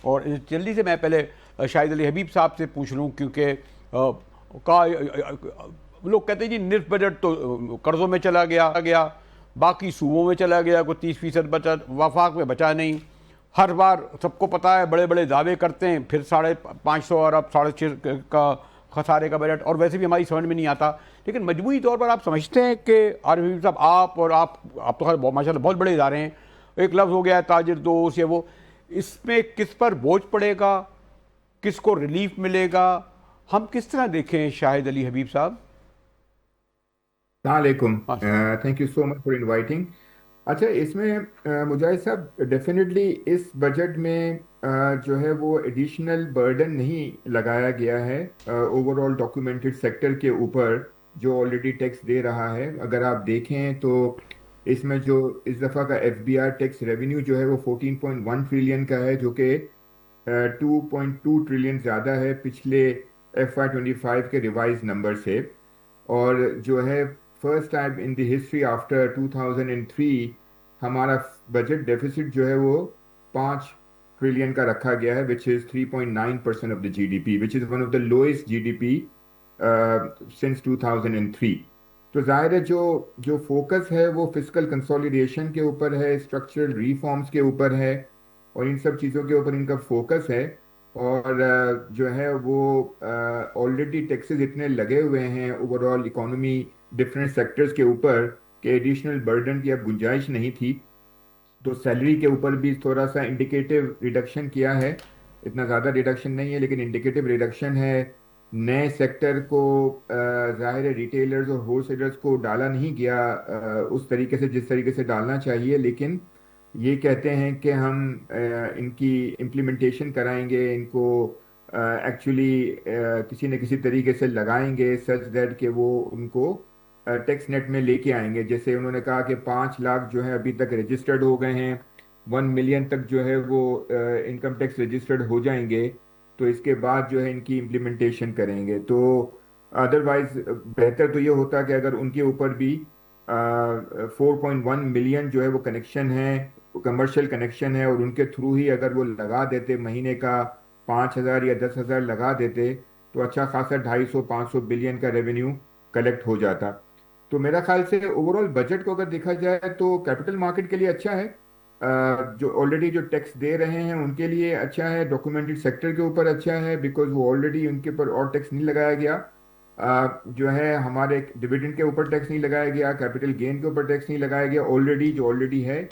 اور جلدی سے میں پہلے شاہد علی حبیب صاحب سے پوچھ لوں، کیونکہ لوگ کہتے ہیں جی نصف بجٹ تو قرضوں میں چلا گیا، باقی صوبوں میں چلا گیا، کوئی 30% بچا، وفاق میں بچا نہیں. ہر بار سب کو پتہ ہے بڑے بڑے دعوے کرتے ہیں، پھر 550 ارب 6.5 کا خسارے کا بجٹ، اور ویسے بھی ہماری سمجھ میں نہیں آتا. لیکن مجموعی طور پر آپ سمجھتے ہیں کہ عارف حبیب صاحب، آپ تو خیر ماشاء اللہ بہت بڑے ادارے ہیں، ایک لفظ ہو گیا ہے تاجر دوست یا وہ، اس میں کس پر بوجھ پڑے گا، کس کو ریلیف ملے گا، ہم کس طرح دیکھیں شاہد علی حبیب صاحب؟ السلام علیکم. ماشاء thank you so much for inviting. اچھا، اس میں مجاہد صاحب ڈیفینیٹلی اس بجٹ میں جو ہے وہ ایڈیشنل برڈن نہیں لگایا گیا ہے اوور آل ڈاکیومنٹڈ سیکٹر کے اوپر جو آلریڈی ٹیکس دے رہا ہے. اگر آپ دیکھیں تو اس میں جو اس دفعہ کا F B R tax revenue جو ہے وہ 14.1 ٹریلین کا ہے، جو کہ 2.2 ٹریلین زیادہ ہے پچھلے FY25 کے ریوائز نمبر سے. اور جو ہے first time in the history after 2003 ہمارا بجٹ ڈیفیسٹ جو ہے وہ 5 ٹریلین کا رکھا گیا ہے، which is 3.9% of the G D P, which is one of the lowest G D P since 2003. تو ظاہر ہے جو فوکس ہے وہ فسکل کنسولیڈیشن کے اوپر ہے، اسٹرکچرل ریفارمز کے اوپر ہے، اور ان سب چیزوں کے اوپر ان کا فوکس ہے. اور جو ہے وہ آلریڈی ٹیکسز اتنے لگے ہوئے ہیں over all economy different sectors کے اوپر کہ ایڈیشنل برڈن کی اب گنجائش نہیں تھی. تو سیلری کے اوپر بھی تھوڑا سا انڈیکیٹو ریڈکشن کیا ہے، اتنا زیادہ ریڈکشن نہیں ہے لیکن انڈیکیٹو ریڈکشن ہے. نئے سیکٹر کو ظاہر ہے ریٹیلرز اور ہول سیلرز کو ڈالا نہیں گیا اس طریقے سے جس طریقے سے ڈالنا چاہیے، لیکن یہ کہتے ہیں کہ ہم ان کی امپلیمنٹیشن کرائیں گے، ان کو ایکچولی کسی نہ کسی طریقے سے لگائیں گے سچ دیٹ کہ وہ ان کو ٹیکس نیٹ میں لے کے آئیں گے. جیسے انہوں نے کہا کہ 5 لاکھ جو ہے ابھی تک رجسٹرڈ ہو گئے ہیں، 1 ملین تک جو ہے وہ انکم ٹیکس رجسٹرڈ ہو جائیں گے، تو اس کے بعد جو ہے ان کی امپلیمنٹیشن کریں گے. تو ادروائز بہتر تو یہ ہوتا کہ اگر ان کے اوپر بھی 4.1 ملین جو ہے وہ کنیکشن ہے، کمرشل کنیکشن ہے، اور ان کے تھرو ہی اگر وہ لگا دیتے مہینے کا 5,000 یا 10,000 لگا دیتے تو اچھا خاصا 250-500 بلین کا ریونیو کلیکٹ ہو جاتا. تو میرا خیال سے اوور آل بجٹ کو اگر دیکھا جائے تو کیپٹل مارکیٹ کے لیے اچھا ہے، جو آلریڈی جو ٹیکس دے رہے ہیں ان کے لیے اچھا ہے، ڈاکومنٹڈ سیکٹر کے اوپر اچھا ہے بیکاز وہ آلریڈی ان کے اوپر اور ٹیکس نہیں لگایا گیا. جو ہے ہمارے ڈویڈنڈ کے اوپر ٹیکس نہیں لگایا گیا، کیپٹل گین کے اوپر ٹیکس نہیں لگایا گیا، آلریڈی جو آلریڈی ہے